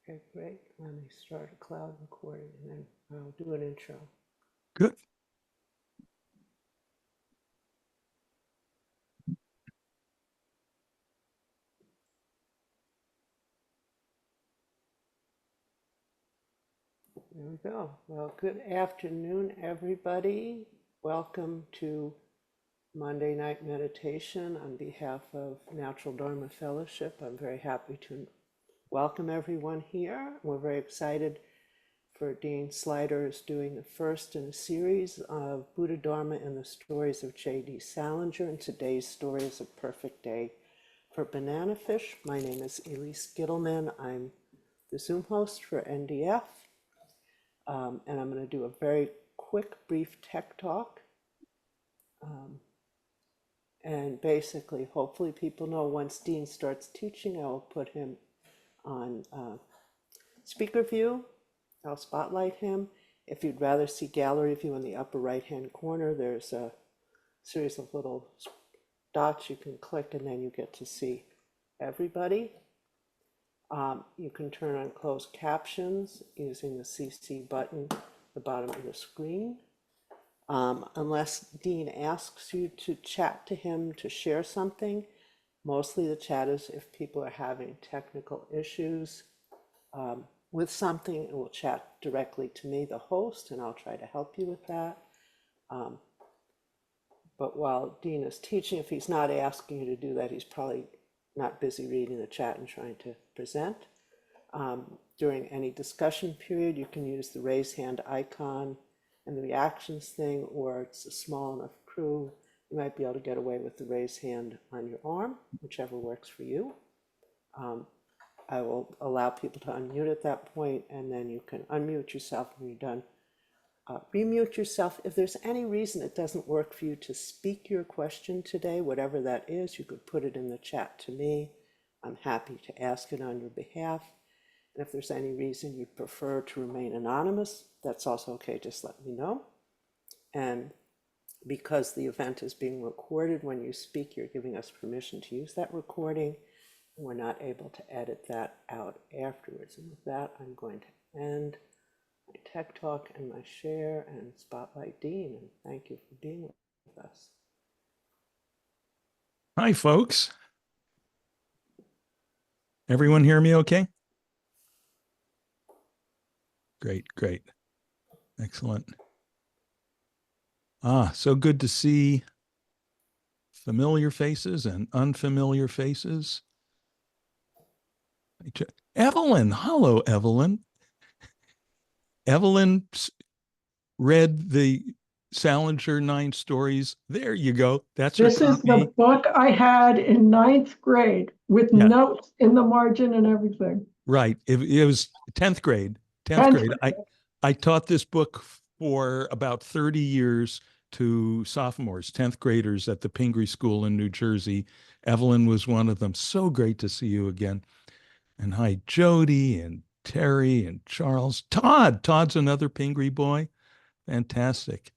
Okay, great. Let me start a cloud recording and then I'll do an intro. Good. There we go. Well, good afternoon, everybody. Welcome to Monday Night Meditation on behalf of Natural Dharma Fellowship. I'm very happy to welcome everyone here. We're very excited for Dean Slider is doing the first in a series of Buddha Dharma and the stories of J.D. Salinger, and today's story is a perfect day for Bananafish. My name is Elise Gittleman. I'm the Zoom host for NDF, and I'm going to do a very quick, brief tech talk. And basically, hopefully people know once Dean starts teaching, I will put him on speaker view. I'll spotlight him. If you'd rather see gallery view in the upper right-hand corner, there's a series of little dots you can click and then you get to see everybody. You can turn on closed captions using the CC button at the bottom of the screen. Unless Dean asks you to chat to him to share something, mostly the chat is if people are having technical issues with something, it will chat directly to me, the host, and I'll try to help you with that. But while Dean is teaching, if he's not asking you to do that, he's probably not busy reading the chat and trying to present. During any discussion period, you can use the raise hand icon and the reactions thing, or it's a small enough crew, you might be able to get away with the raise hand on your arm, whichever works for you. I will allow people to unmute at that point, and then you can unmute yourself when you're done. Remute yourself. If there's any reason it doesn't work for you to speak your question today, whatever that is, you could put it in the chat to me. I'm happy to ask it on your behalf. And if there's any reason you'd prefer to remain anonymous, that's also okay, just let me know. And because the event is being recorded, when you speak, you're giving us permission to use that recording. We're not able to edit that out afterwards. And with that, I'm going to end my tech talk and my share and spotlight Dean. And thank you for being with us. Hi, folks. Everyone hear me okay? Great, great. Excellent. So good to see familiar faces and unfamiliar faces. Evelyn, hello, Evelyn. Evelyn read the Salinger 9 stories. There you go. That's her This is copy. the book I had in 9th grade with notes in the margin and everything. Right. It was 10th grade. 10th grade. I taught this book for about 30 years to sophomores, 10th graders at the Pingree School in New Jersey. Evelyn was one of them. So great to see you again. And hi, Jody and Terry and Charles. Todd's another Pingree boy. Fantastic.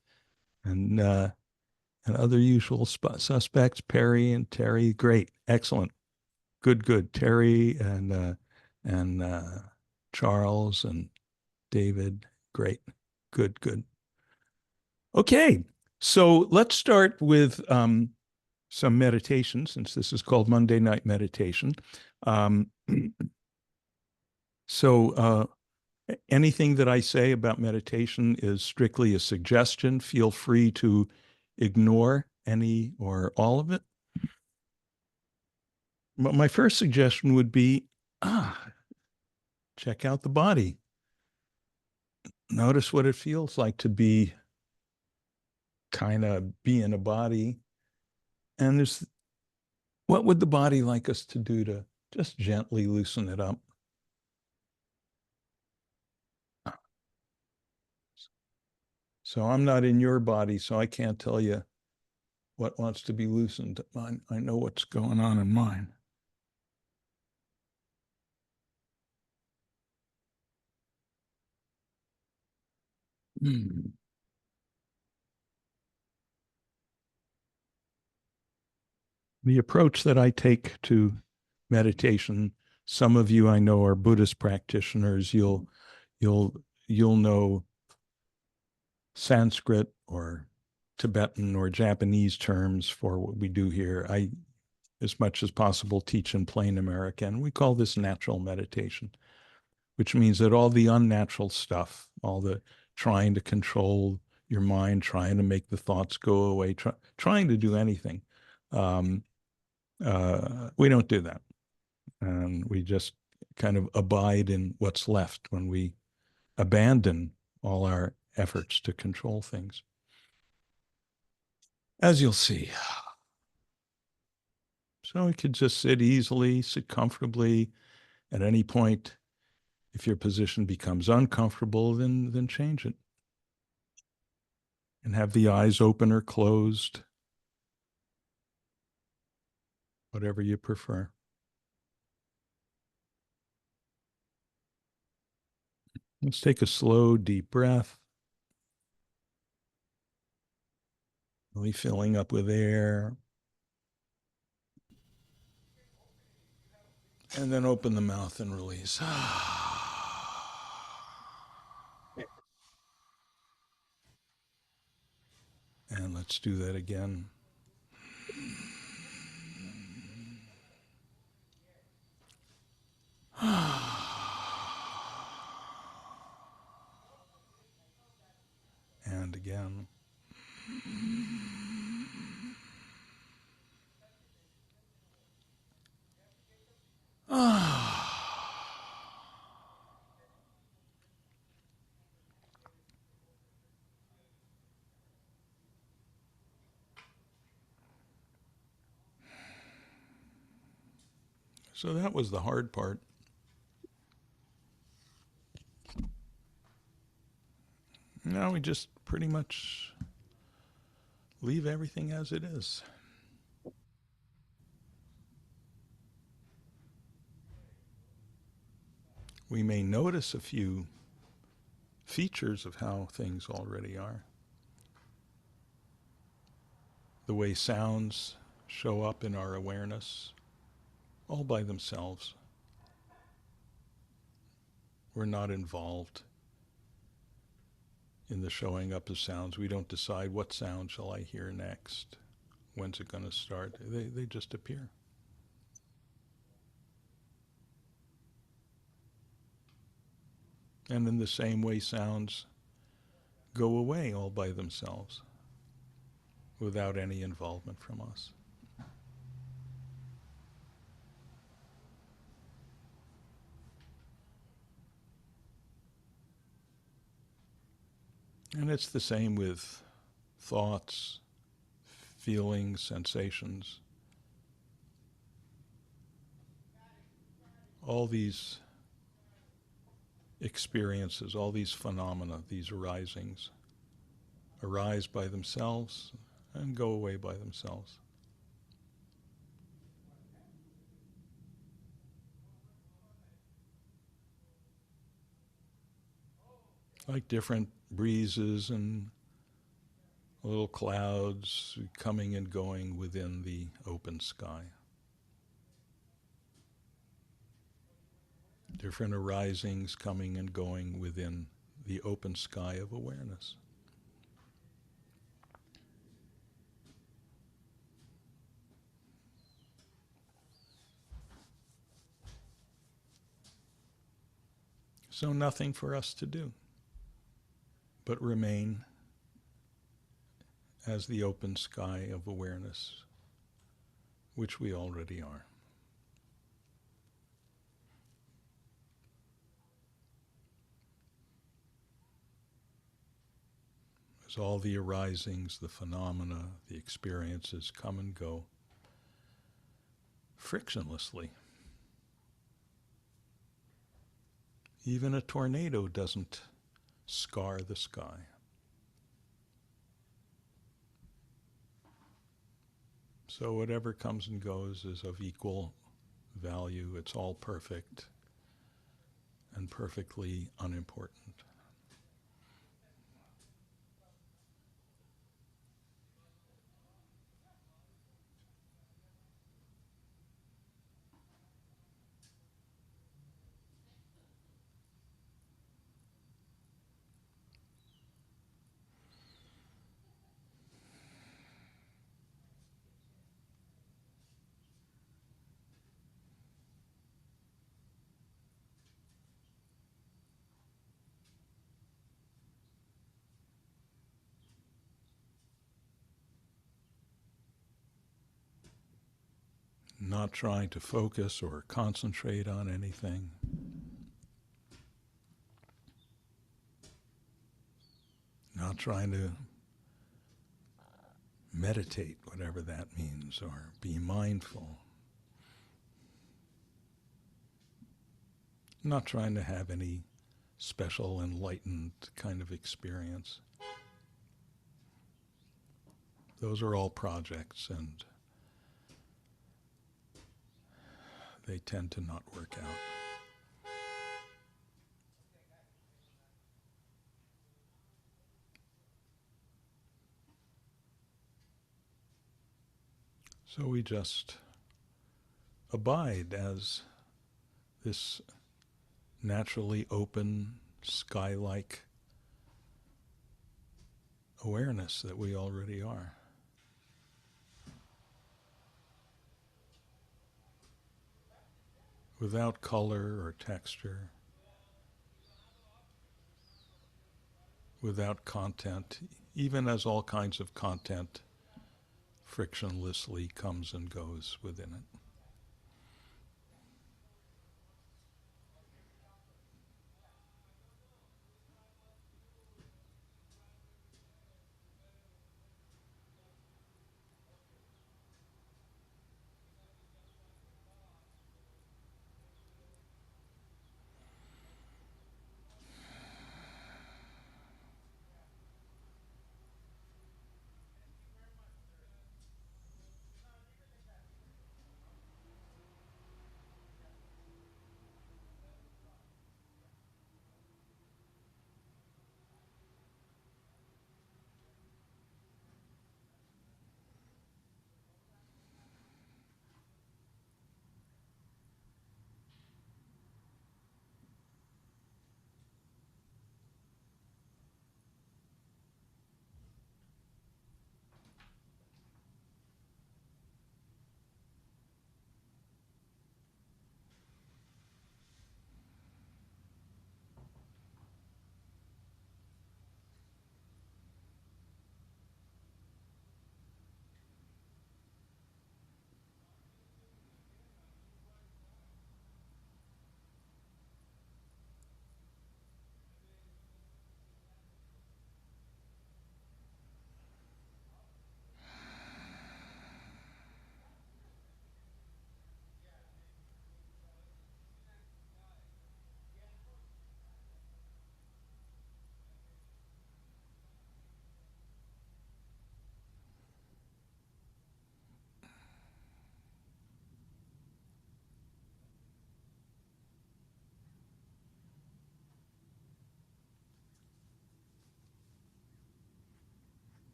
And other usual suspects, Perry and Terry. Great. Excellent. Good. Terry and Charles and David. Great. Good. Okay. So let's start with some meditation, since this is called Monday Night Meditation. So anything that I say about meditation is strictly a suggestion. Feel free to ignore any or all of it. But my first suggestion would be, check out the body. Notice what it feels like to be in a body. And what would the body like us to do to just gently loosen it up? So I'm not in your body, so I can't tell you what wants to be loosened. I know what's going on in mine. The approach that I take to meditation Some of you I know are Buddhist practitioners. You'll know Sanskrit or Tibetan or Japanese terms for what we do here. I, as much as possible, teach in plain American. We call this natural meditation, which means that all the unnatural stuff, all the trying to control your mind, trying to make the thoughts go away, trying to do anything, we don't do that. And we just kind of abide in what's left when we abandon all our efforts to control things. As you'll see. So we could just sit easily, sit comfortably at any point. If your position becomes uncomfortable, then change it. And have the eyes open or closed, whatever you prefer. Let's take a slow, deep breath. Really filling up with air. And then open the mouth and release. And let's do that again. And again. So that was the hard part. Now we just pretty much leave everything as it is. We may notice a few features of how things already are. The way sounds show up in our awareness all by themselves. We're not involved in the showing up of sounds. We don't decide what sound shall I hear next. When's it going to start? They just appear. And in the same way, sounds go away all by themselves without any involvement from us. And it's the same with thoughts, feelings, sensations. All these experiences, all these phenomena, these arisings, arise by themselves and go away by themselves. Like different breezes and little clouds coming and going within the open sky. Different arisings coming and going within the open sky of awareness. So nothing for us to do but remain as the open sky of awareness, which we already are. As all the arisings, the phenomena, the experiences come and go frictionlessly. Even a tornado doesn't scar the sky. So whatever comes and goes is of equal value. It's all perfect and perfectly unimportant. not trying to focus or concentrate on anything. Not trying to meditate, whatever that means, or be mindful. Not trying to have any special enlightened kind of experience. Those are all projects, and they tend to not work out. So we just abide as this naturally open, sky-like awareness that we already are. Without color or texture, without content, even as all kinds of content frictionlessly comes and goes within it.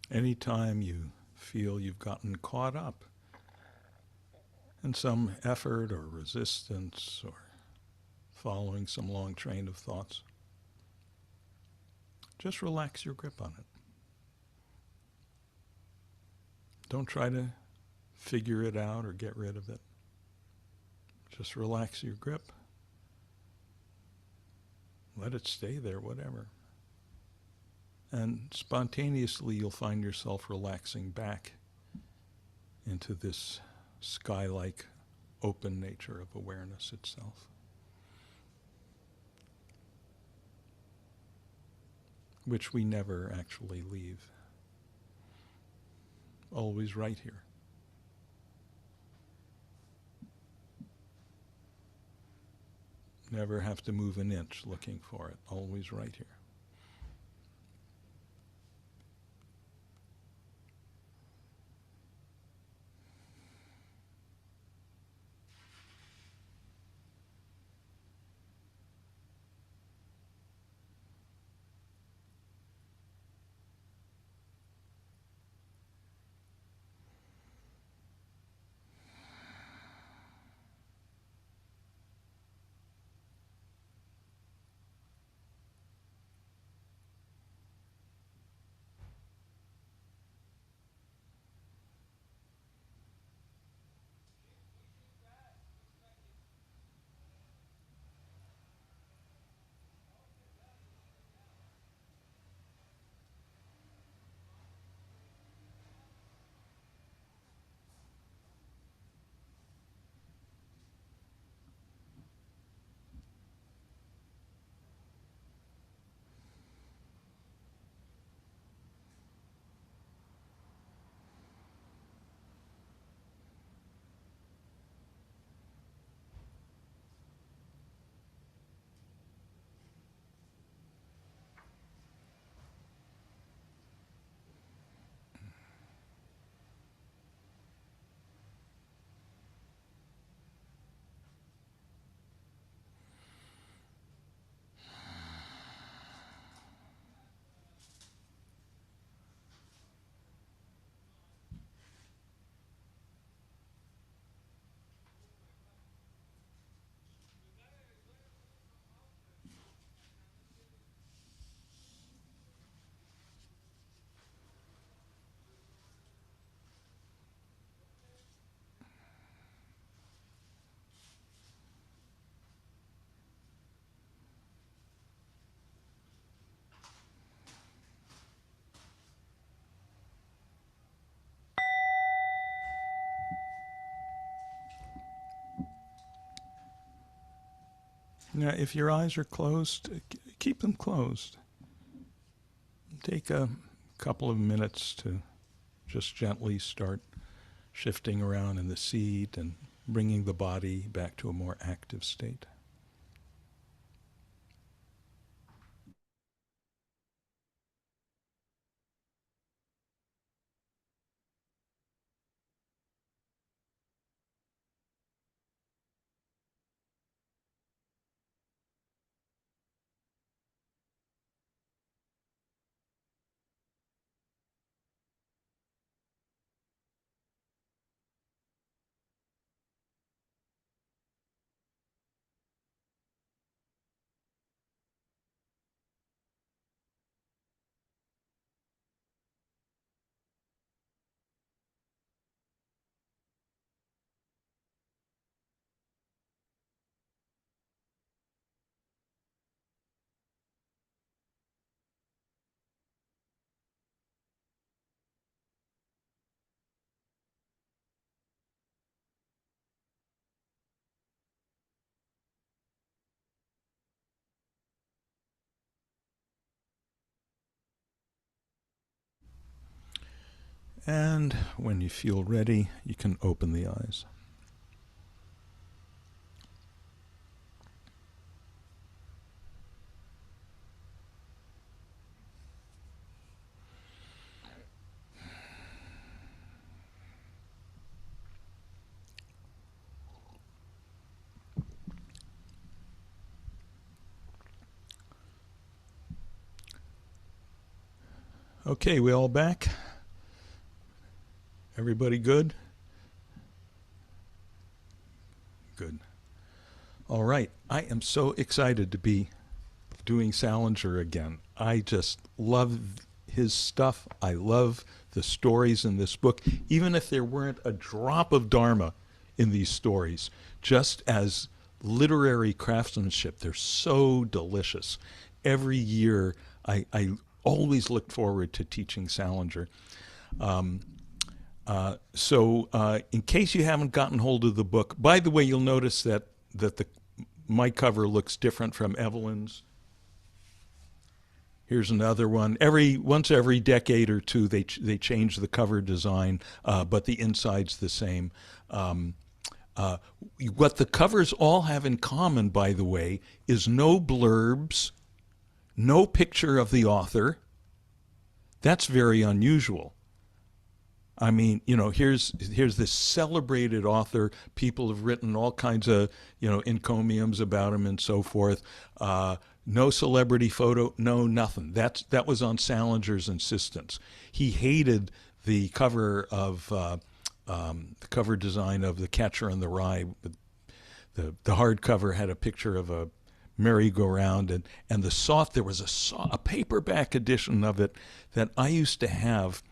Anytime you feel you've gotten caught up in some effort or resistance or following some long train of thoughts, just relax your grip on it. Don't try to figure it out or get rid of it. Just relax your grip. Let it stay there, whatever. And spontaneously you'll find yourself relaxing back into this sky-like open nature of awareness itself, which we never actually leave. Always right here. Never have to move an inch looking for it. Always right here. Now, if your eyes are closed, keep them closed. Take a couple of minutes to just gently start shifting around in the seat and bringing the body back to a more active state. And when you feel ready, you can open the eyes. Okay, we all back? Everybody good? Good. All right. I am so excited to be doing Salinger again. I just love his stuff. I love the stories in this book, even if there weren't a drop of Dharma in these stories, just as literary craftsmanship. They're so delicious. Every year, I always look forward to teaching Salinger. So in case you haven't gotten hold of the book, by the way, you'll notice that my cover looks different from Evelyn's. Here's another one. Once every decade or two, they change the cover design, but the inside's the same. What the covers all have in common, by the way, is no blurbs, no picture of the author. That's very unusual. I mean, here's this celebrated author. People have written all kinds of, encomiums about him and so forth. No celebrity photo, no nothing. That was on Salinger's insistence. He hated the cover of the cover design of The Catcher in the Rye. The hardcover had a picture of a merry-go-round, and there was a paperback edition of it that I used to have.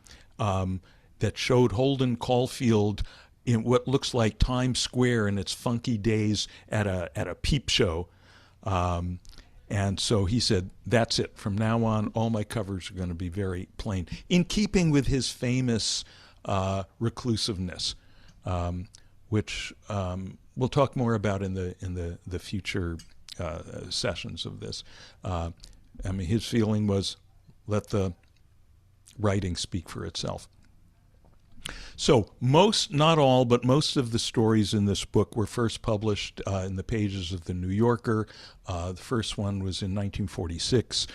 That showed Holden Caulfield in what looks like Times Square in its funky days at a peep show. And so he said, that's it. From now on, all my covers are going to be very plain, in keeping with his famous reclusiveness, which we'll talk more about in the future sessions of this. I mean, his feeling was, let the writing speak for itself. So not all, but most of the stories in this book were first published in the pages of the New Yorker. The first one was in 1946,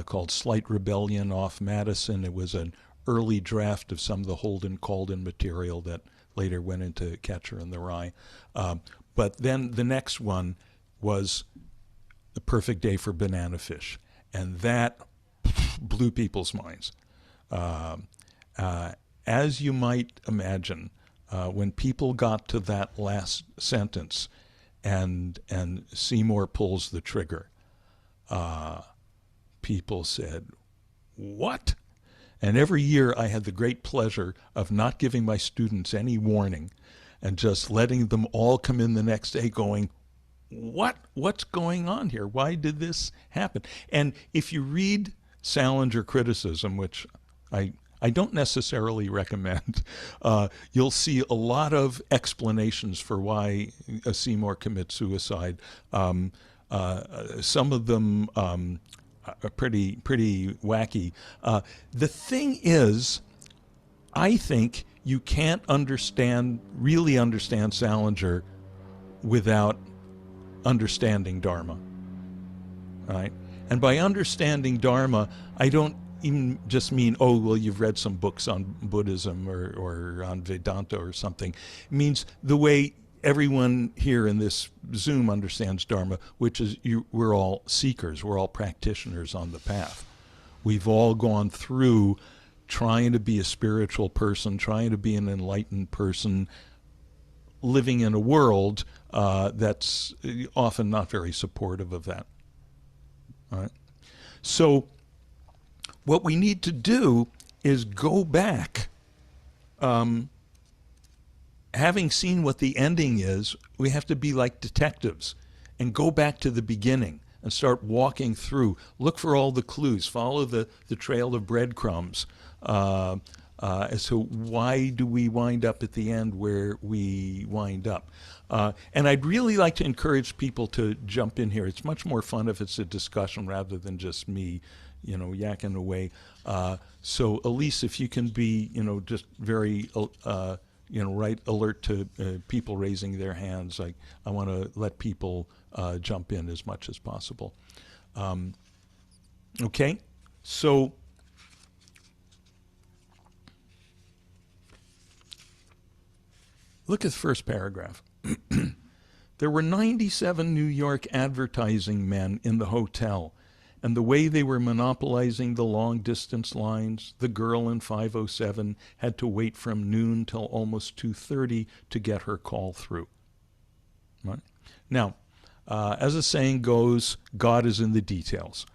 called Slight Rebellion off Madison. It was an early draft of some of the Holden called-in material that later went into Catcher in the Rye. But then the next one was The Perfect Day for Bananafish, and that blew people's minds. As you might imagine, when people got to that last sentence and Seymour pulls the trigger, people said, "What?" And every year I had the great pleasure of not giving my students any warning and just letting them all come in the next day going, what's going on here? Why did this happen? And if you read Salinger criticism, which I don't necessarily recommend, you'll see a lot of explanations for why Seymour commits suicide. Some of them are pretty wacky. The thing is, I think you can't really understand Salinger without understanding Dharma, right? And by understanding Dharma, I don't even just mean, oh, well, you've read some books on Buddhism or on Vedanta or something. It means the way everyone here in this Zoom understands Dharma, which is we're all seekers, we're all practitioners on the path. We've all gone through trying to be a spiritual person, trying to be an enlightened person, living in a world that's often not very supportive of that. All right? So what we need to do is go back. Having seen what the ending is, we have to be like detectives and go back to the beginning and start walking through. Look for all the clues. Follow the trail of breadcrumbs as to why do we wind up at the end where we wind up. And I'd really like to encourage people to jump in here. It's much more fun if it's a discussion rather than just me, yakking away. So Elise, if you can be, just very, right alert to people raising their hands. I want to let people jump in as much as possible. Okay, so look at the first paragraph. There were 97 New York advertising men in the hotel, and the way they were monopolizing the long-distance lines, the girl in 507 had to wait from noon till almost 2:30 to get her call through. Right? Now, as the saying goes, God is in the details.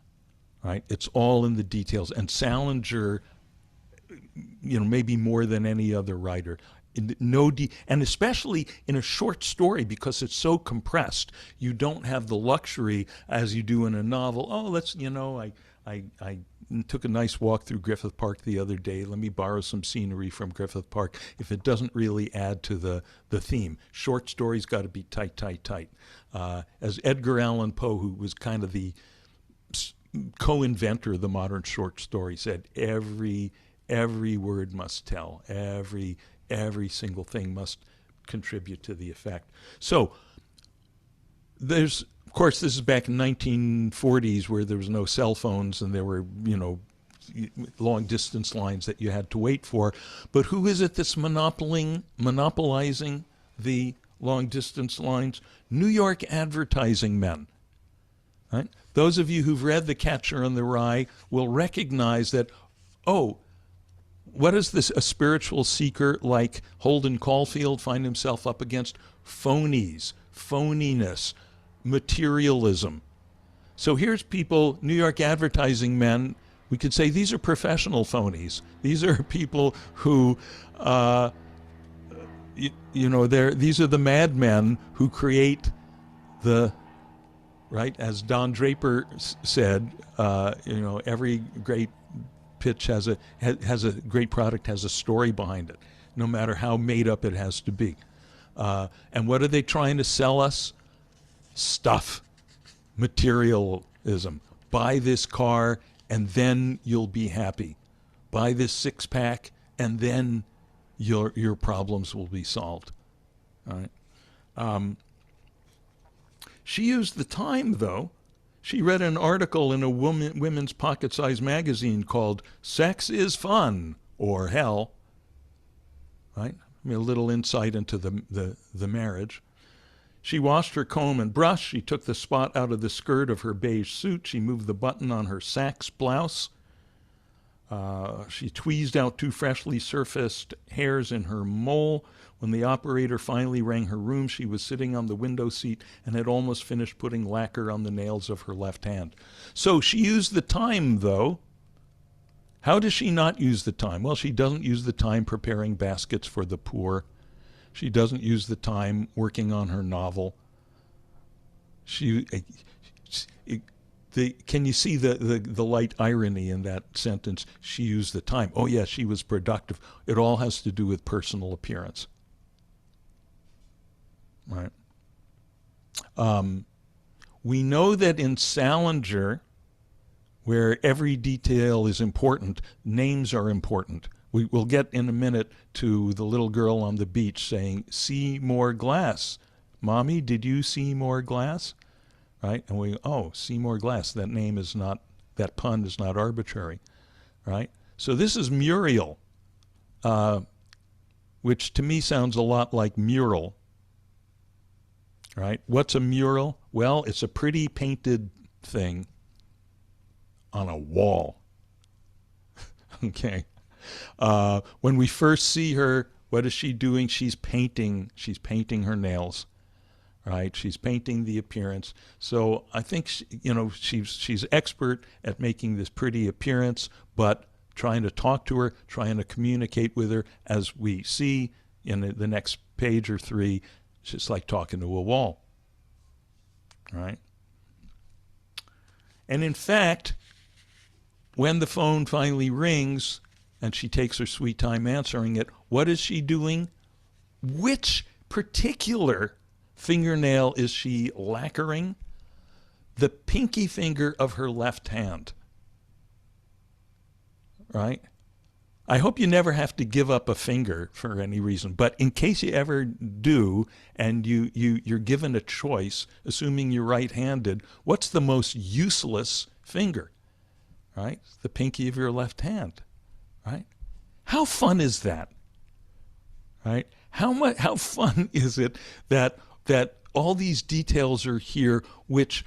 Right? It's all in the details. And Salinger, maybe more than any other writer, and especially in a short story, because it's so compressed, you don't have the luxury as you do in a novel. Oh, I took a nice walk through Griffith Park the other day. Let me borrow some scenery from Griffith Park. If it doesn't really add to the theme, short stories got to be tight. As Edgar Allan Poe, who was kind of the co-inventor of the modern short story, said, every word must tell. Every single thing must contribute to the effect. So there's, of course, this is back in 1940s where there was no cell phones and there were, long distance lines that you had to wait for. But who is it that's monopolizing the long distance lines? New York advertising men. Right? Those of you who've read The Catcher in the Rye will recognize that, oh, what does a spiritual seeker like Holden Caulfield find himself up against? Phonies, phoniness, materialism. So here's people, New York advertising men, we could say these are professional phonies. These are people who, these are the madmen who create the, right, as Don Draper said, every great pitch has a great product has a story behind it, no matter how made up it has to be. And what are they trying to sell us? Stuff, materialism. Buy this car and then you'll be happy. Buy this six-pack and then your problems will be solved. All right. She used the time, though. She read an article in a women's pocket-sized magazine called Sex is Fun, or Hell. Right? I mean, a little insight into the marriage. She washed her comb and brush. She took the spot out of the skirt of her beige suit. She moved the button on her Saks blouse. She tweezed out 2 freshly surfaced hairs in her mole. When the operator finally rang her room, she was sitting on the window seat and had almost finished putting lacquer on the nails of her left hand. So she used the time, though. How does she not use the time? Well, she doesn't use the time preparing baskets for the poor. She doesn't use the time working on her novel. Can you see the light irony in that sentence? She used the time. Oh, yeah, she was productive. It all has to do with personal appearance. Right. We know that in Salinger, where every detail is important, names are important. We'll get in a minute to the little girl on the beach saying, "See more glass. Mommy, did you see more glass?" Right? And we, see more glass. That pun is not arbitrary. Right? So this is Muriel, which to me sounds a lot like mural. Right? What's a mural? Well, it's a pretty painted thing on a wall. Okay. When we first see her, what is she doing? She's painting her nails, right? She's painting the appearance. So I think she's expert at making this pretty appearance, but trying to talk to her, trying to communicate with her, as we see in the next page or 3, it's just like talking to a wall, right? And in fact, when the phone finally rings and she takes her sweet time answering it, what is she doing? Which particular fingernail is she lacquering? The pinky finger of her left hand. Right? I hope you never have to give up a finger for any reason, but in case you ever do and you're given a choice, assuming you're right-handed, what's the most useless finger? Right? The pinky of your left hand. Right? How fun is that? Right? How fun is it that all these details are here, which,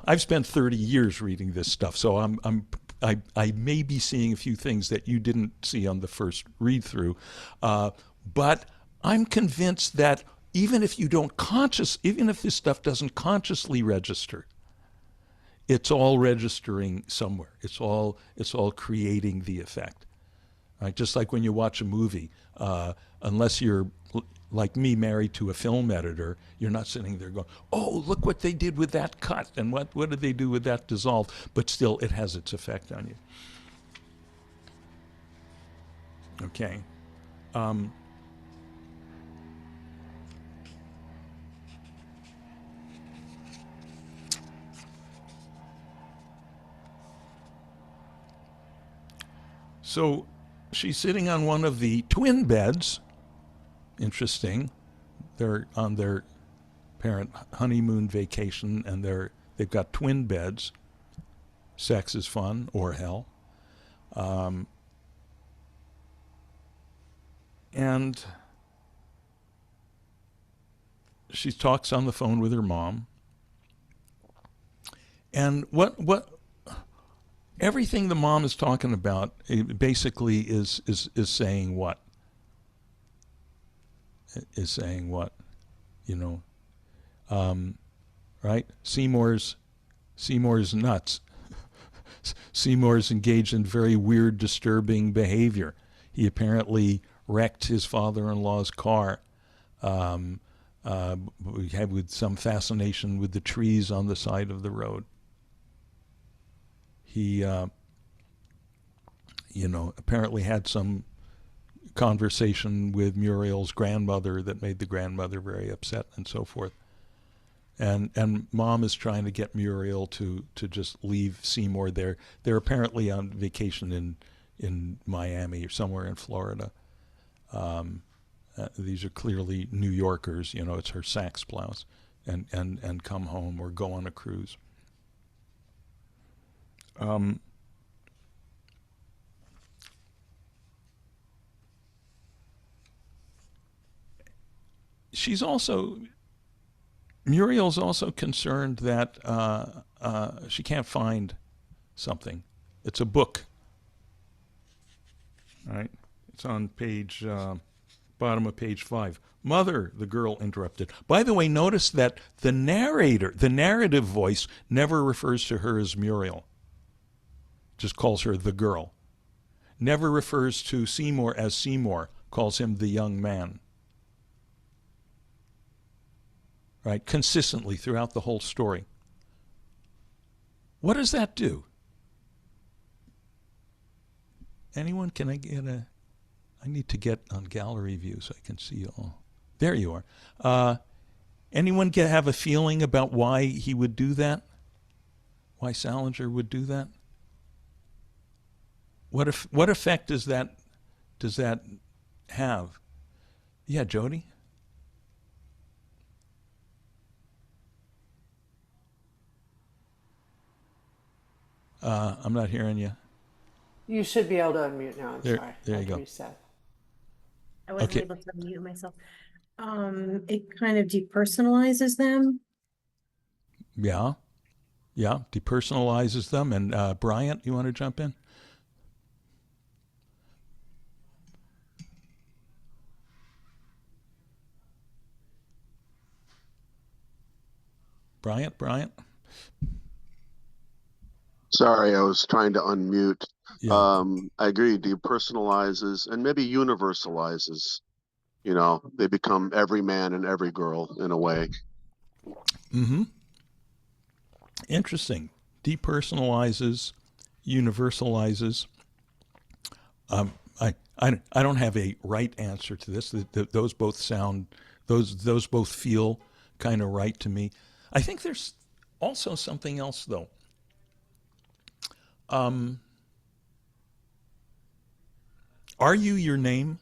I've spent 30 years reading this stuff, so I may be seeing a few things that you didn't see on the first read through, but I'm convinced that even if this stuff doesn't consciously register, it's all registering somewhere. It's all creating the effect. Right? Just like when you watch a movie, unless you're like me, married to a film editor, you're not sitting there going, "Oh, look what they did with that cut, and what did they do with that dissolve?" But still, it has its effect on you. Okay. So she's sitting on one of the twin beds Interesting. They're on their parent honeymoon vacation, and they've got twin beds. Sex is fun or hell. And she talks on the phone with her mom. And what everything the mom is talking about basically is saying what? Is saying what? You know, right? Seymour's nuts. Seymour's engaged in very weird, disturbing behavior. He apparently wrecked his father-in-law's car. We had with some fascination with the trees on the side of the road. He, apparently had some conversation with Muriel's grandmother that made the grandmother very upset and so forth. And mom is trying to get Muriel to just leave Seymour there. They're apparently on vacation in Miami or somewhere in Florida. These are clearly New Yorkers. It's her Saks blouse, and come home or go on a cruise. Muriel's also concerned that she can't find something. It's a book. All right. It's on bottom of page 5. Mother, the girl interrupted. By the way, notice that the narrative voice never refers to her as Muriel. Just calls her the girl. Never refers to Seymour as Seymour. Calls him the young man. Right? Consistently throughout the whole story. What does that do? Anyone, can I get I need to get on gallery view so I can see you all. There you are. Anyone have a feeling about why he would do that? Why Salinger would do that? What effect does that have? Yeah, Jody? I'm not hearing you. You should be able to unmute now. I'm sorry. There you I'd go. I wasn't Okay. able to unmute myself. It kind of depersonalizes them. Yeah. Depersonalizes them. And Bryant, you want to jump in? Bryant? Sorry, I was trying to unmute. Yeah. I agree, depersonalizes and maybe universalizes. They become every man and every girl in a way. Mm-hmm. Interesting. Depersonalizes, universalizes. I don't have a right answer to this. Those both sound, those both feel kind of right to me. I think there's also something else though. Are you your name?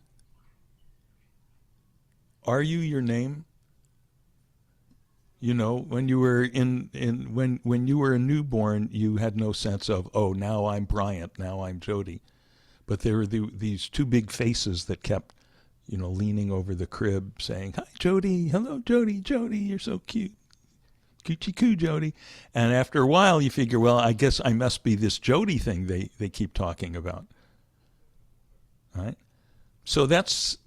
Are you your name? When you were when you were a newborn, you had no sense of, oh, now I'm Bryant, now I'm Jody. But there were these two big faces that kept, leaning over the crib saying, hi, Jody, hello, Jody, you're so cute. Coochie coo, Jody. And after a while, you figure, well, I guess I must be this Jody thing they keep talking about. All right? So that's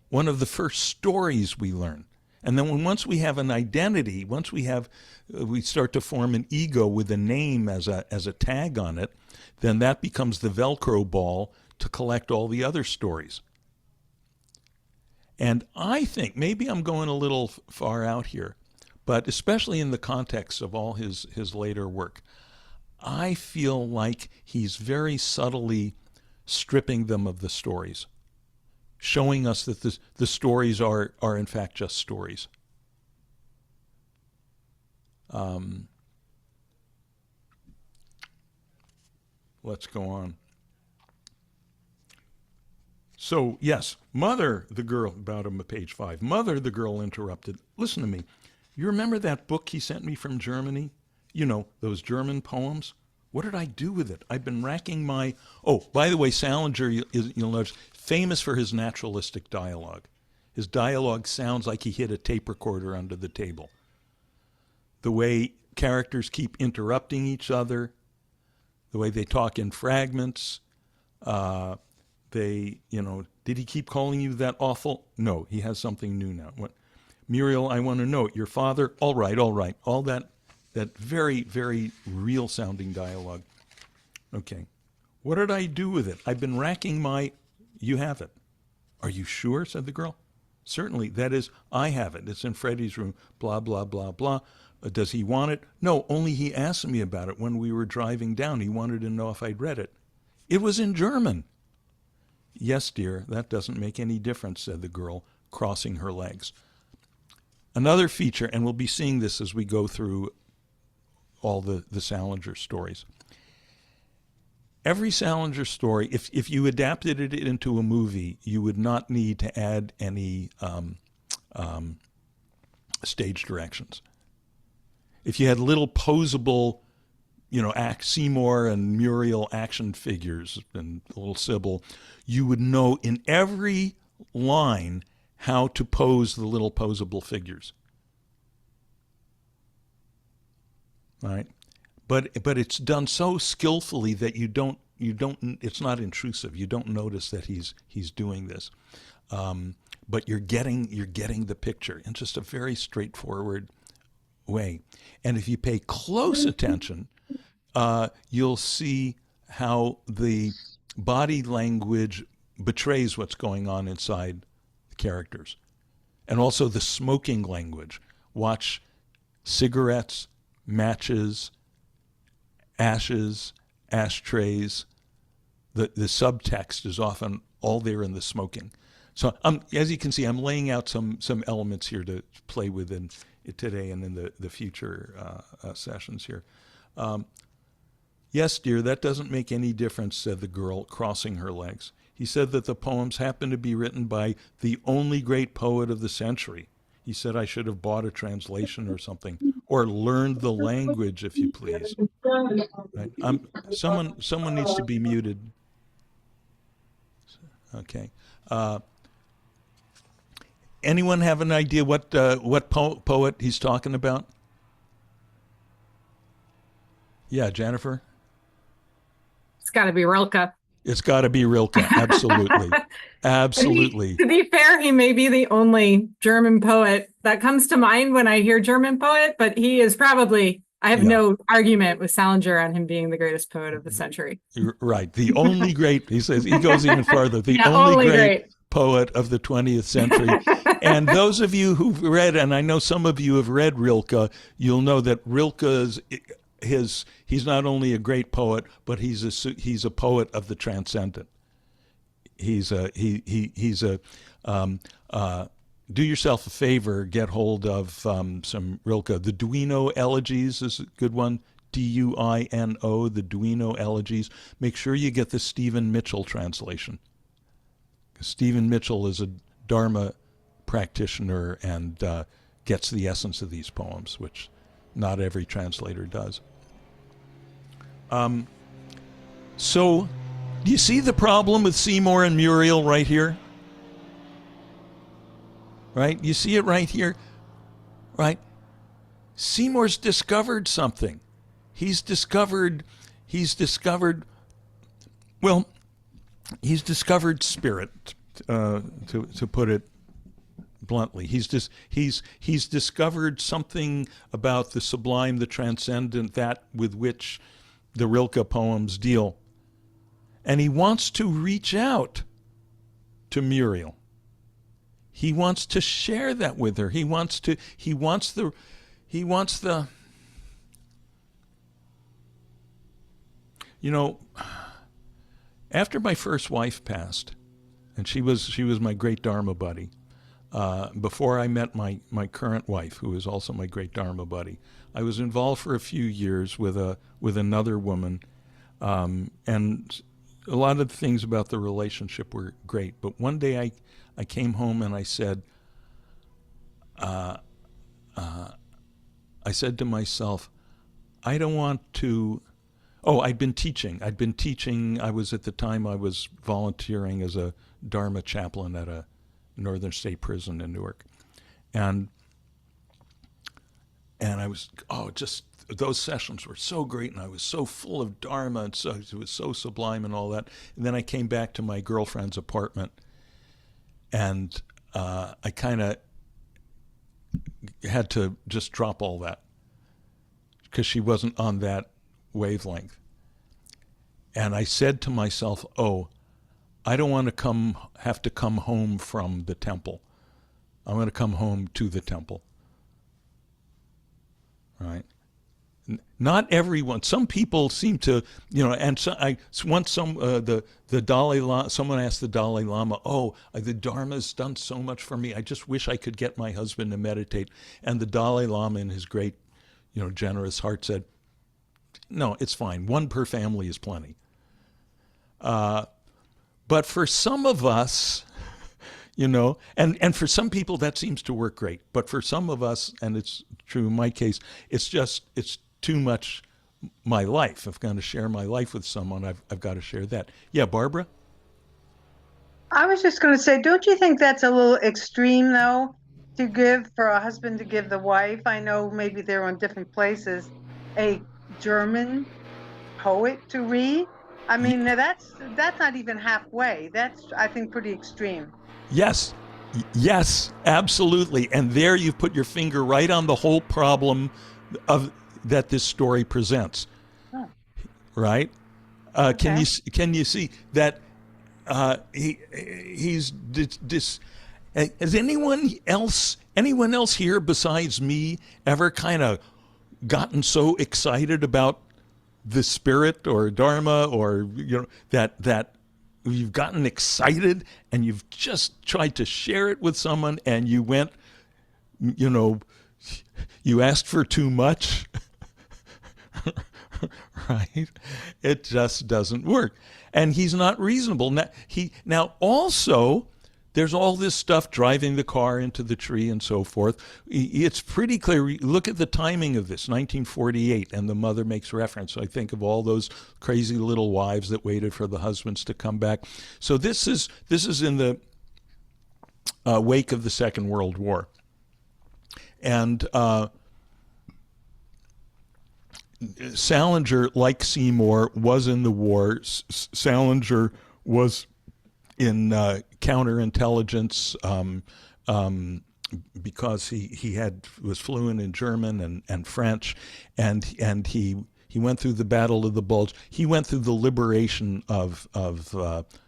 one of the first stories we learn. And then once we have an identity, once we start to form an ego with a name as a tag on it, then that becomes the Velcro ball to collect all the other stories. And I think, maybe I'm going a little far out here, but especially in the context of all his later work, I feel like he's very subtly stripping them of the stories, showing us that the stories are in fact just stories. Let's go on. So, yes, Mother, the girl, about him at page 5. Mother, the girl interrupted. Listen to me. You remember that book he sent me from Germany? You know, those German poems? What did I do with it? I've been racking my... Oh, by the way, Salinger, you'll notice, famous for his naturalistic dialogue. His dialogue sounds like he hit a tape recorder under the table. The way characters keep interrupting each other, the way they talk in fragments. Did he keep calling you that awful? No, he has something new now. What? Muriel, I want to note, your father, all right. All that very, very real sounding dialogue. Okay. What did I do with it? I've been racking my, you have it. Are you sure? Said the girl. Certainly. That is, I have it. It's in Freddie's room. Blah, blah, blah, blah. Does he want it? No, only he asked me about it when we were driving down. He wanted to know if I'd read it. It was in German. Yes, dear, that doesn't make any difference, said the girl, crossing her legs. Another feature, and we'll be seeing this as we go through all the Salinger stories. Every Salinger story, if you adapted it into a movie, you would not need to add any stage directions. If you had little posable, Seymour and Muriel action figures and little Sybil, you would know in every line how to pose the little posable figures. All right? But it's done so skillfully that you don't it's not intrusive. You don't notice that he's doing this. But you're getting the picture in just a very straightforward way. And if you pay close attention, you'll see how the body language betrays what's going on inside the characters. And also the smoking language. Watch cigarettes, matches, ashes, ashtrays. The subtext is often all there in the smoking. So as you can see, I'm laying out some elements here to play with in today and in the future sessions here. Yes, dear, that doesn't make any difference, said the girl, crossing her legs. He said that the poems happen to be written by the only great poet of the century. He said I should have bought a translation or something, or learned the language, if you please. Right? Someone needs to be muted. Okay. Anyone have an idea what poet he's talking about? Yeah, Jennifer? It's got to be Rilke. It's got to be Rilke. Absolutely. Absolutely. To be fair, he may be the only German poet that comes to mind when I hear German poet, but he is probably, I have no argument with Salinger on him being the greatest poet of the century. Right. The only great, he says, he goes even further, the only great poet of the 20th century. And those of you who've read, and I know some of you have read Rilke, you'll know that Rilke's he's not only a great poet, but he's a poet of the transcendent. He's a do yourself a favor, get hold of some Rilke. The Duino Elegies is a good one. Duino, the Duino Elegies. Make sure you get the Stephen Mitchell translation. Stephen Mitchell is a Dharma practitioner and gets the essence of these poems, which not every translator does. So, do you see the problem with Seymour and Muriel right here? Right? You see it right here? Right? Seymour's discovered something. He's discovered spirit, to put it bluntly. He's discovered something about the sublime, the transcendent, that with which the Rilke poems deal. And he wants to reach out to Muriel. He wants to share that with her. He wants the after my first wife passed, and she was my great Dharma buddy, before I met my current wife, who is also my great Dharma buddy, I was involved for a few years with another woman, and a lot of the things about the relationship were great. But one day I came home and I said to myself, I don't want to. Oh, I'd been teaching. I was at the time I was volunteering as a Dharma chaplain at a Northern State Prison in Newark, and I was just those sessions were so great, and I was so full of Dharma, and so it was so sublime and all that. And then I came back to my girlfriend's apartment, and I kind of had to just drop all that because she wasn't on that wavelength. And I said to myself, oh, I don't want to have to come home from the temple. I'm going to come home to the temple. Right? Not everyone. Some people seem to, and so once the Dalai Lama, someone asked the Dalai Lama, oh, the Dharma's done so much for me. I just wish I could get my husband to meditate. And the Dalai Lama, in his great, generous heart, said, no, it's fine. One per family is plenty. But for some of us, and for some people that seems to work great. But for some of us, and it's true in my case, it's too much my life. If I'm going to share my life with someone, I've got to share that. Yeah, Barbara? I was just going to say, don't you think that's a little extreme, though, to give for a husband to give the wife? I know maybe they're in different places, a German poet to read. I mean, that's not even halfway. That's, I think, pretty extreme. Yes, absolutely. And there you've put your finger right on the whole problem that this story presents. Oh. Right? Okay. Can you see that he's has anyone else here besides me ever kind of gotten so excited about the spirit or Dharma or that you've gotten excited and you've just tried to share it with someone and you went, you asked for too much, right? It just doesn't work. And he's not reasonable. Now also, there's all this stuff driving the car into the tree and so forth. It's pretty clear. Look at the timing of this, 1948, and the mother makes reference. I think of all those crazy little wives that waited for the husbands to come back. So this is in the wake of the Second World War. And Salinger, like Seymour, was in the war. Salinger was in counterintelligence because he was fluent in German and French, and he went through the Battle of the Bulge. He went through the liberation of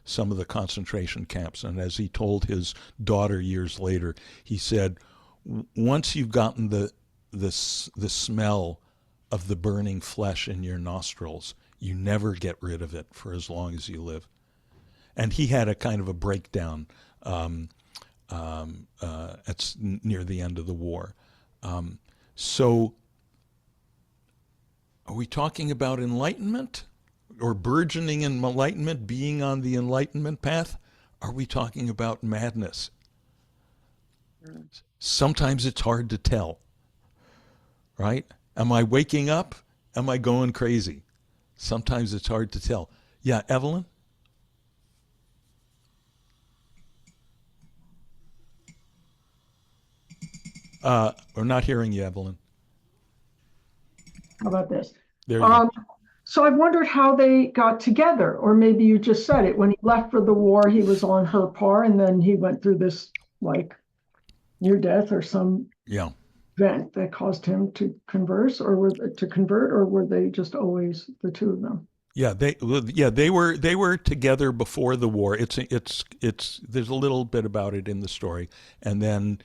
some of the concentration camps, and as he told his daughter years later, he said, once you've gotten the smell of the burning flesh in your nostrils, you never get rid of it for as long as you live. And he had a kind of a breakdown near the end of the war. So are we talking about enlightenment or burgeoning in enlightenment, being on the enlightenment path? Are we talking about madness? Sometimes it's hard to tell, right? Am I waking up? Am I going crazy? Sometimes it's hard to tell. Yeah, Evelyn? We're not hearing you, Evelyn. How about this? There you go. So I wondered how they got together, or maybe you just said it. When he left for the war, he was on her par, and then he went through this like near death or some event that caused him to convert, or were they just always the two of them? They were together before the war. It's there's a little bit about it in the story, and then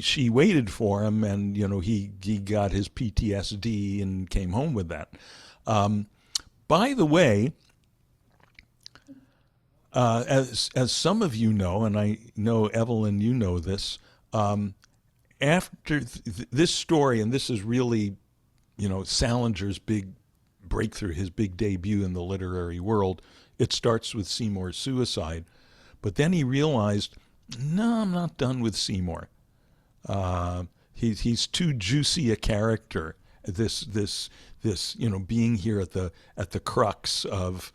she waited for him, and he got his PTSD and came home with that. By the way, as some of you know, and I know Evelyn, you know this. After this story, and this is really, Salinger's big breakthrough, his big debut in the literary world. It starts with Seymour's suicide, but then he realized, no, I'm not done with Seymour. He's too juicy a character. This being here at the crux of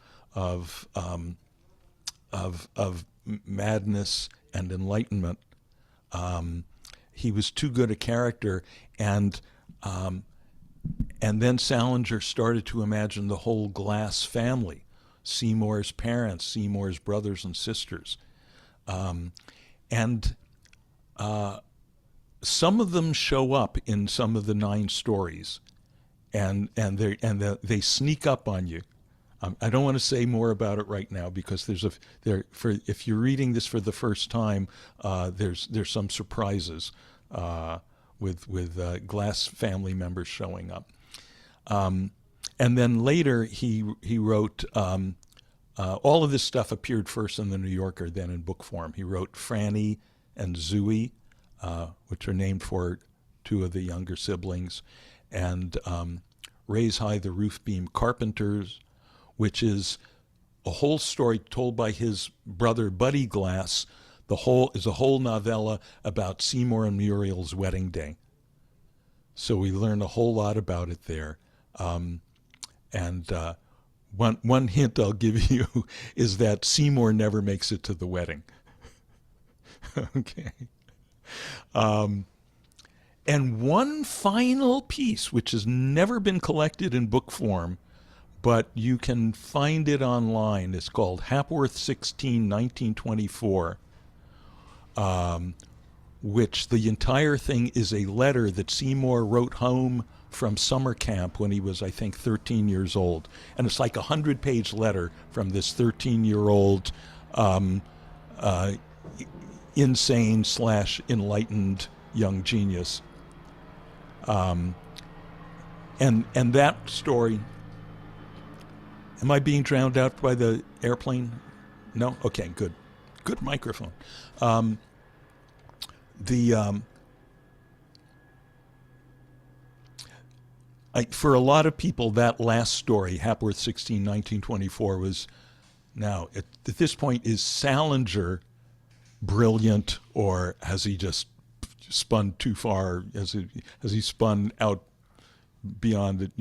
madness and enlightenment. He was too good a character, and then Salinger started to imagine the whole Glass family, Seymour's parents, Seymour's brothers and sisters, and some of them show up in some of the 9 stories, and they sneak up on you. I don't want to say more about it right now because if you're reading this for the first time, there's some surprises with Glass family members showing up. And then later he wrote, all of this stuff appeared first in the New Yorker, then in book form. He wrote Franny and Zooey, which are named for 2 of the younger siblings, and Raise High the Roof Beam Carpenters, which is a whole story told by his brother Buddy Glass. The whole is a whole novella about Seymour and Muriel's wedding day. So we learn a whole lot about it there. And one hint I'll give you is that Seymour never makes it to the wedding. Okay. And one final piece, which has never been collected in book form, but you can find it online. It's called Hapworth 16, 1924, which the entire thing is a letter that Seymour wrote home from summer camp when he was, I think, 13 years old. And it's like a 100-page letter from this 13-year-old insane/enlightened young genius. And that story... Am I being drowned out by the airplane? No? Okay, good. Good microphone. For a lot of people, that last story, Hapworth 16, 1924, was, now, at this point, is Salinger brilliant, or has he just spun too far? Has he spun out beyond it,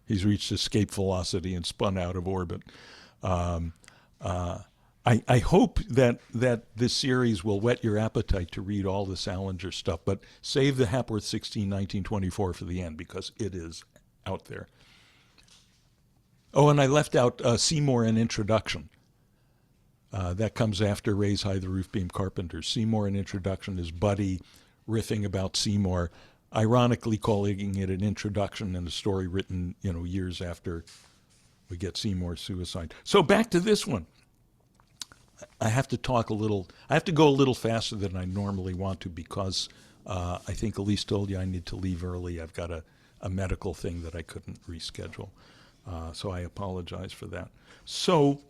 he's reached escape velocity and spun out of orbit. I hope that this series will whet your appetite to read all the Salinger stuff, but save the Hapworth 16, 1924 for the end because it is out there. Oh, and I left out Seymour in Introduction. That comes after Raise High the Roof Beam Carpenters. Seymour in Introduction is Buddy riffing about Seymour, ironically calling it an introduction and a story written, years after we get Seymour's suicide. So back to this one. I have to go a little faster than I normally want to because I think Elise told you I need to leave early. I've got a medical thing that I couldn't reschedule. So I apologize for that. So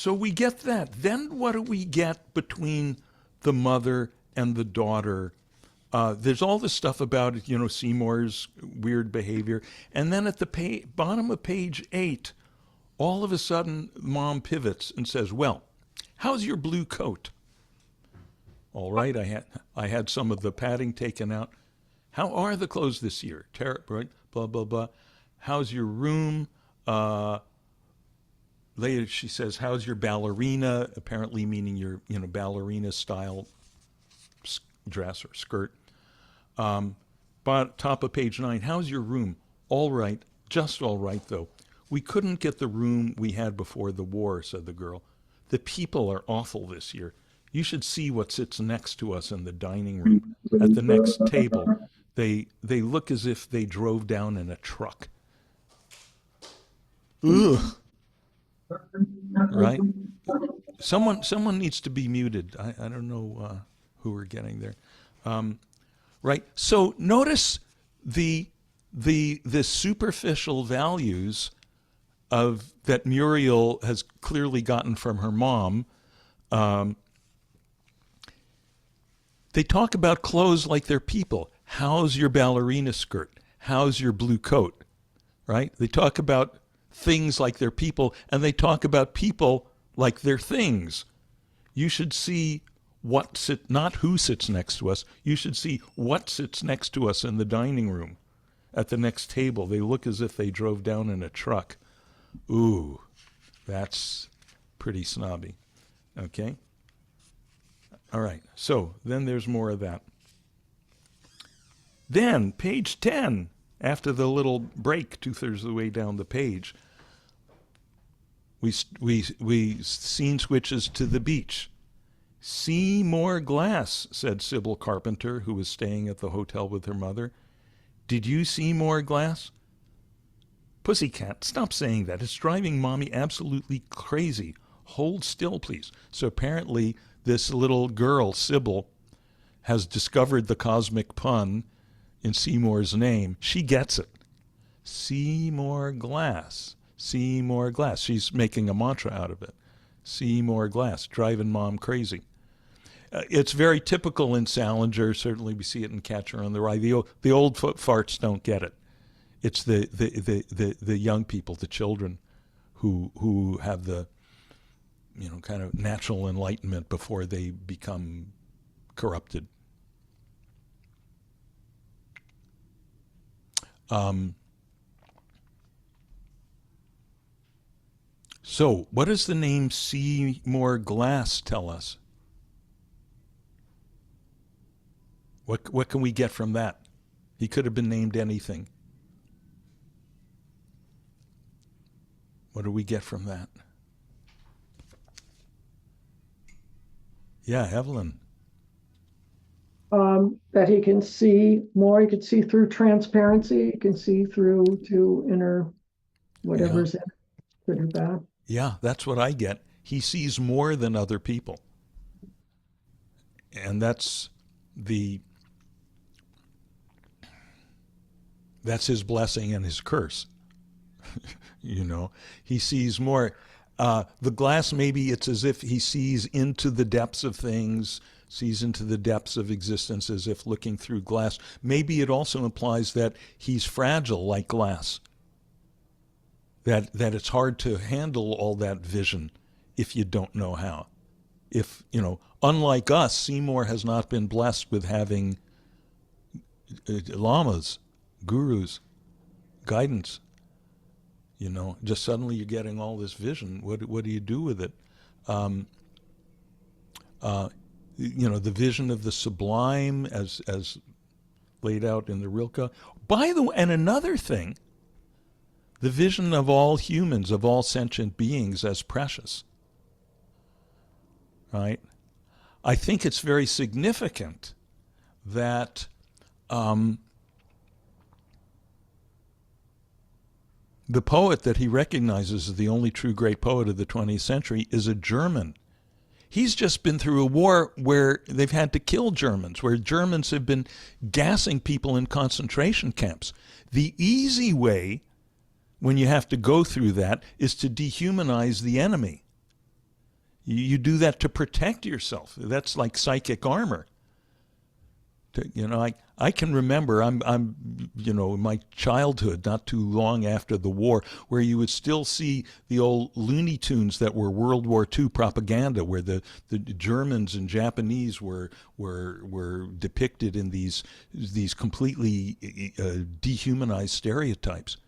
we get that. Then what do we get between the mother and the daughter? There's all this stuff about, Seymour's weird behavior. And then at the bottom of page 8, all of a sudden, Mom pivots and says, well, how's your blue coat? All right, I had some of the padding taken out. How are the clothes this year? Right? Blah, blah, blah. How's your room? Later she says, how's your ballerina? Apparently meaning your, ballerina style dress or skirt. Top of page 9, how's your room? All right, just all right though. We couldn't get the room we had before the war, said the girl. The people are awful this year. You should see what sits next to us in the dining room at the next table. They look as if they drove down in a truck. Ugh. Right? Someone needs to be muted. I don't know who we're getting there. Right? So notice the superficial values of that Muriel has clearly gotten from her mom. They talk about clothes like they're people. How's your ballerina skirt? how's your blue coat, right? They talk about things like they're people, and they talk about people like they're things. You should see not who sits next to us. You should see what sits next to us in the dining room at the next table. They look as if they drove down in a truck. Ooh, that's pretty snobby. Okay? All right, so then there's more of that. Then, page 10, after the little break, 2/3 of the way down the page, we scene switches to the beach. "See more glass," said Sybil Carpenter, who was staying at the hotel with her mother. "Did you see more glass?" "Pussycat, stop saying that. It's driving Mommy absolutely crazy. Hold still, please." So apparently this little girl, Sybil, has discovered the cosmic pun in Seymour's name. She gets it. See more glass. See more glass. She's making a mantra out of it. See more glass. Driving Mom crazy. It's very typical in Salinger. Certainly we see it in Catcher on the Rye. The old farts don't get it. It's the young people, the children, who have the kind of natural enlightenment before they become corrupted. So what does the name Seymour Glass tell us? What can we get from that? He could have been named anything. What do we get from that? Yeah, Evelyn. That he can see more. He can see through transparency. He can see through to inner whatever's in it, good or bad. Yeah, that's what I get. He sees more than other people. And that's his blessing and his curse. He sees more. The glass, maybe it's as if he sees into the depths of things, sees into the depths of existence as if looking through glass. Maybe it also implies that he's fragile like glass, that it's hard to handle all that vision if you don't know how. If, unlike us, Seymour has not been blessed with having lamas, gurus, guidance. Just suddenly you're getting all this vision. What do you do with it? The vision of the sublime as laid out in the Rilke. By the way, and another thing, the vision of all humans, of all sentient beings as precious. Right? I think it's very significant that the poet that he recognizes as the only true great poet of the 20th century is a German. He's just been through a war where they've had to kill Germans, where Germans have been gassing people in concentration camps. The easy way, when you have to go through that, is to dehumanize the enemy. You do that to protect yourself. That's like psychic armor. I can remember I'm in my childhood, not too long after the war, where you would still see the old Looney Tunes that were World War II propaganda, where the Germans and Japanese were depicted in these completely dehumanized stereotypes.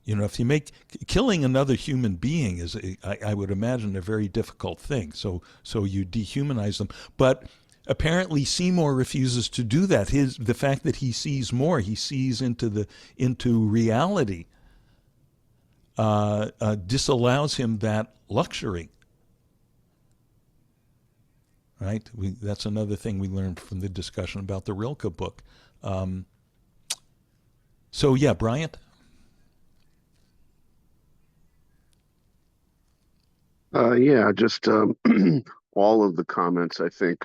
If you make killing another human being is, I would imagine, a very difficult thing. So you dehumanize them, but apparently Seymour refuses to do that. The fact that he sees more, he sees into reality, disallows him that luxury. Right? That's another thing we learned from the discussion about the Rilke book. So yeah, Bryant. Just all of the comments I think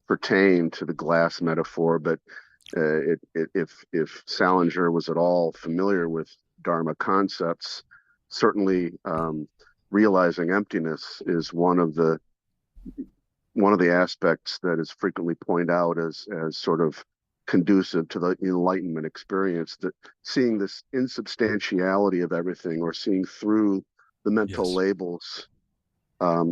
pertain to the glass metaphor, but if Salinger was at all familiar with Dharma concepts, certainly realizing emptiness is one of the aspects that is frequently pointed out as sort of conducive to the Enlightenment experience, that seeing this insubstantiality of everything, or seeing through the mental Yes. labels.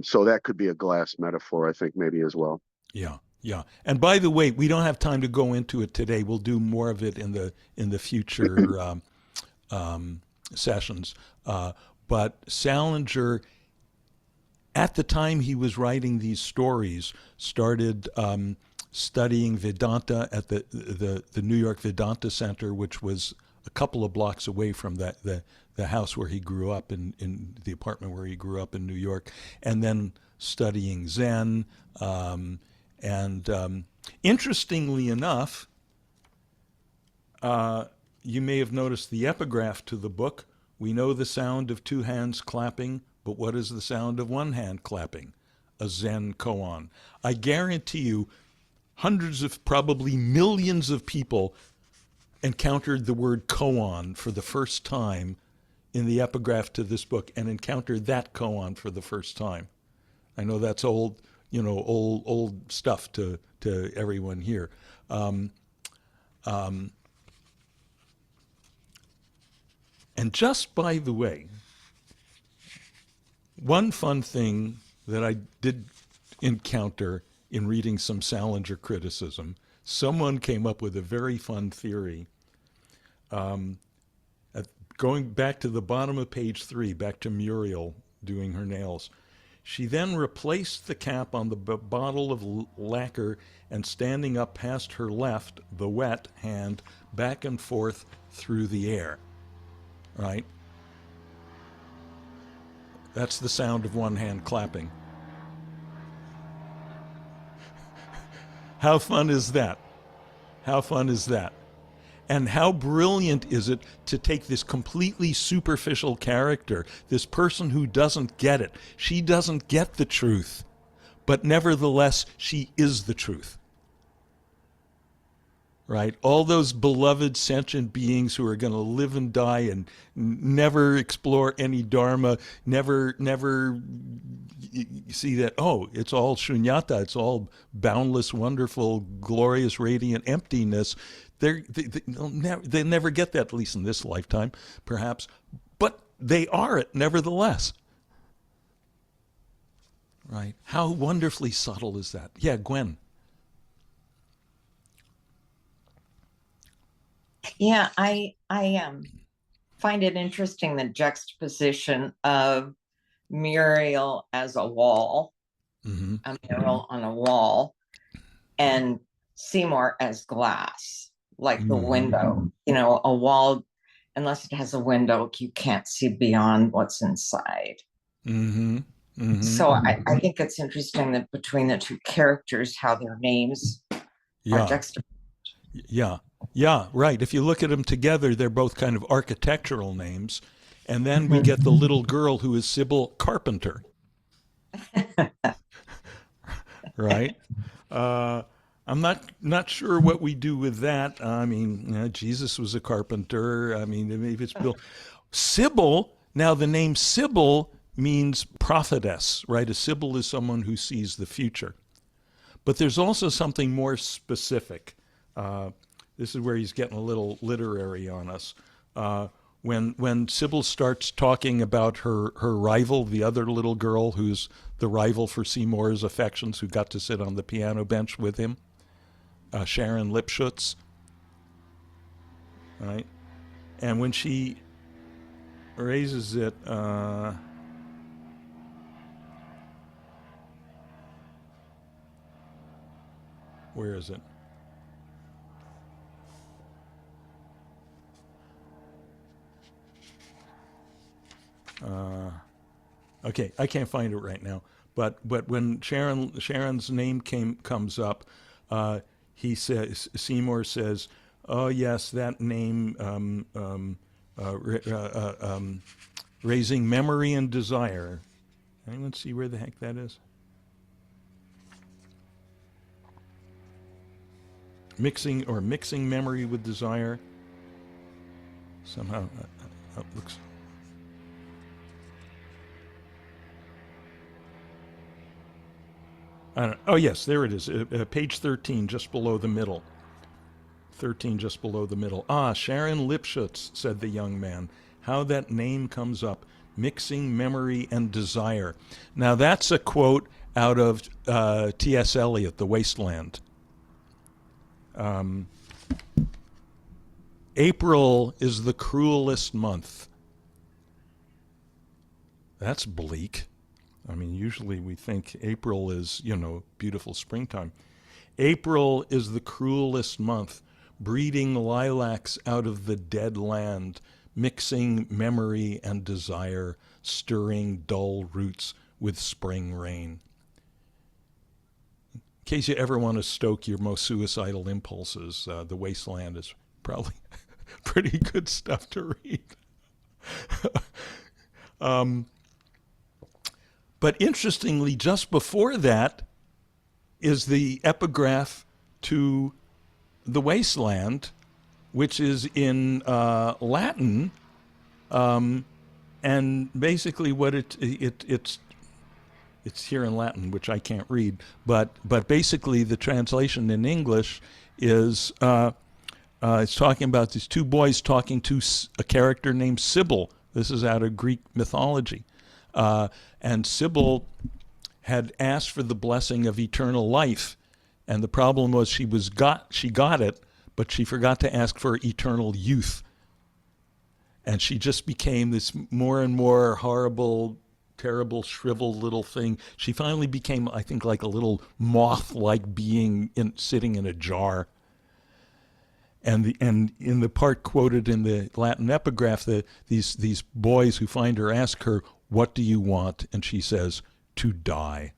So that could be a glass metaphor, I think, maybe as well. Yeah. Yeah. And by the way, we don't have time to go into it today. We'll do more of it in the future sessions. But Salinger, at the time he was writing these stories, started studying Vedanta at the New York Vedanta Center, which was a couple of blocks away from the house where he grew up, in the apartment where he grew up in New York, and then studying Zen. Interestingly enough, you may have noticed the epigraph to the book. We know the sound of two hands clapping, but what is the sound of one hand clapping? A Zen koan. I guarantee you, hundreds of, probably millions of people encountered the word koan for the first time in the epigraph to this book, and encountered that koan for the first time. I know that's old stuff to everyone here. And just by the way, one fun thing that I did encounter in reading some Salinger criticism, someone came up with a very fun theory. Going back to the bottom of page 3, back to Muriel doing her nails, she then replaced the cap on the bottle of lacquer, and standing up past her left, the wet hand, back and forth through the air. Right? That's the sound of one hand clapping. How fun is that? How fun is that? And how brilliant is it to take this completely superficial character, this person who doesn't get it. She doesn't get the truth, but nevertheless, she is the truth. Right? All those beloved sentient beings who are going to live and die and never explore any Dharma, never see that, oh, it's all shunyata, it's all boundless, wonderful, glorious, radiant emptiness. They'll never get that, at least in this lifetime, perhaps, but they are it nevertheless. Right? How wonderfully subtle is that? Yeah, Gwen. Yeah, I find it interesting, the juxtaposition of Muriel as a wall, a mural on a wall, and Seymour as glass, like the window. You know, a wall, unless it has a window, you can't see beyond what's inside. So I think it's interesting that between the two characters, how their names are juxtaposed. Yeah, right. If you look at them together, they're both kind of architectural names. And then we get the little girl who is Sybil Carpenter. Right? I'm not sure what we do with that. I mean, Jesus was a carpenter. I mean, maybe it's Bill. Sybil, now the name Sybil means prophetess, right? A Sybil is someone who sees the future. But there's also something more specific. This is where he's getting a little literary on us. When Sybil starts talking about her rival, the other little girl who's the rival for Seymour's affections, who got to sit on the piano bench with him, Sharon Lipschutz, right? And when she raises it, where is it? Okay, I can't find it right now. But when Sharon's name comes up, he says, Seymour says, "Oh yes, that name, raising memory and desire." Anyone see where the heck that is? Mixing memory with desire. Somehow, it looks. Oh, yes, there it is. Page 13, just below the middle. 13 just below the middle. Ah, Sharon Lipschutz, said the young man. How that name comes up. Mixing memory and desire. Now that's a quote out of T.S. Eliot, The Wasteland. April is the cruelest month. That's bleak. I mean, usually we think April is, beautiful springtime. April is the cruelest month, breeding lilacs out of the dead land, mixing memory and desire, stirring dull roots with spring rain. In case you ever want to stoke your most suicidal impulses, The Wasteland is probably pretty good stuff to read. But interestingly, just before that is the epigraph to The Wasteland, which is in Latin, and basically what it's here in Latin, which I can't read, but basically the translation in English is it's talking about these two boys talking to a character named Sybil. This is out of Greek mythology. And Sybil had asked for the blessing of eternal life, and the problem was she got it, but she forgot to ask for eternal youth. And she just became this more and more horrible, terrible, shriveled little thing. She finally became, I think, like a little moth-like being sitting in a jar. And in the part quoted in the Latin epigraph, these boys who find her ask her, "What do you want?" And she says, "To die."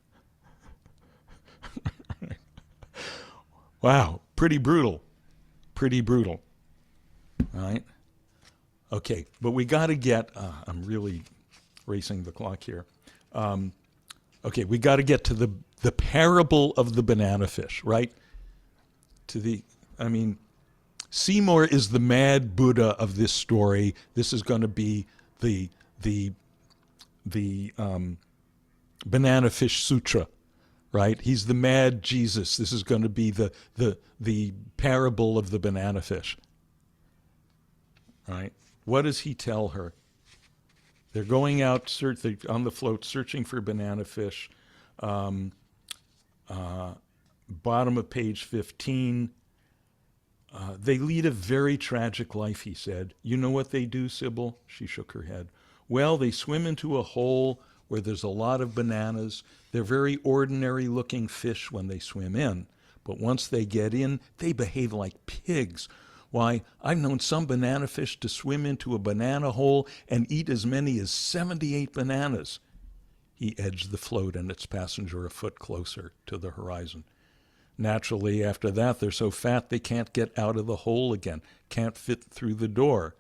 Wow, pretty brutal. Pretty brutal. All right? Okay, but we got to get, I'm really racing the clock here. Okay, we got to get to the parable of the banana fish, right? Seymour is the mad Buddha of this story. This is going to be the Bananafish Sutra, right? He's the mad Jesus. This is going to be the parable of the banana fish, right? What does he tell her? They're going out on the float searching for banana fish. Bottom of page 15. They lead a very tragic life, he said. You know what they do, Sybil? She shook her head. Well, they swim into a hole where there's a lot of bananas. They're very ordinary-looking fish when they swim in. But once they get in, they behave like pigs. Why, I've known some banana fish to swim into a banana hole and eat as many as 78 bananas. He edged the float and its passenger a foot closer to the horizon. Naturally, after that, they're so fat they can't get out of the hole again, can't fit through the door.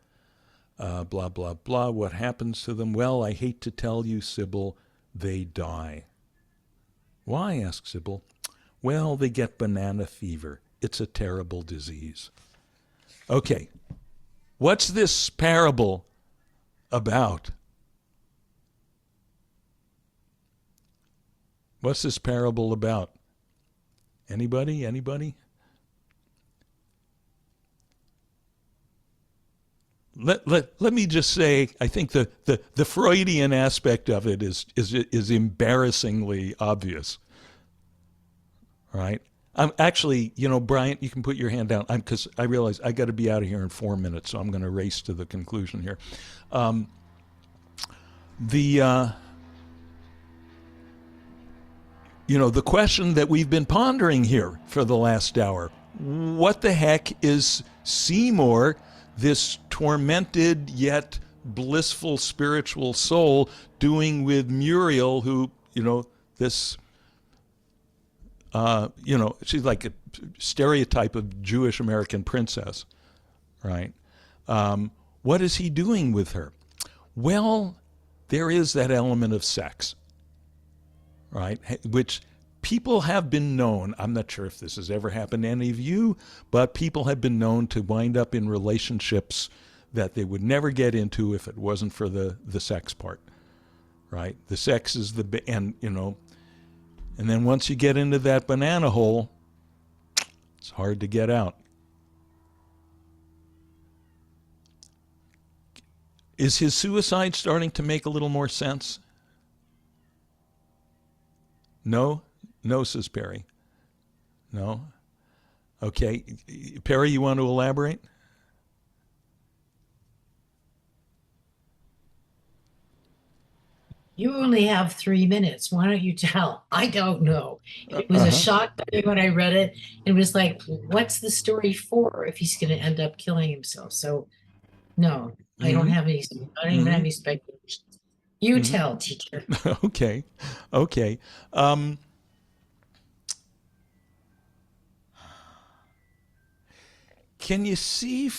Blah, blah, blah. What happens to them? Well, I hate to tell you, Sybil, they die. Why? Asked Sybil. Well, they get banana fever. It's a terrible disease. Okay, what's this parable about? What's this parable about? Anybody? Let me just say, I think the Freudian aspect of it is embarrassingly obvious. All right? I'm actually, Bryant, you can put your hand down, because I realize I got to be out of here in 4 minutes, so I'm going to race to the conclusion here. The question that we've been pondering here for the last hour, what the heck is Seymour, this tormented yet blissful spiritual soul, doing with Muriel, who, she's like a stereotype of Jewish American princess, right? What is he doing with her? Well, there is that element of sex, right? Which people have been known, I'm not sure if this has ever happened to any of you, but people have been known to wind up in relationships that they would never get into if it wasn't for the sex part, right? The sex is and then once you get into that banana hole, it's hard to get out. Is his suicide starting to make a little more sense? No? No, says Perry. No? Okay. Perry, you want to elaborate? You only have 3 minutes. Why don't you tell? I don't know. It was a shock to me when I read it. It was like, what's the story for if he's going to end up killing himself? So, no, I don't have any. I don't even have any speculations. You tell, teacher. Okay. Okay. Can you see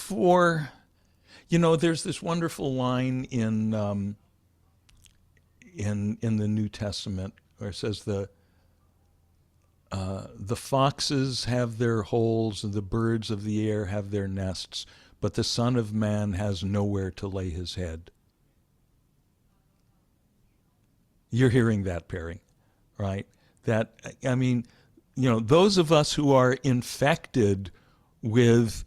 there's this wonderful line in the New Testament where it says the foxes have their holes and the birds of the air have their nests, but the Son of Man has nowhere to lay his head. You're hearing that, Perry, right? That, I mean, those of us who are infected with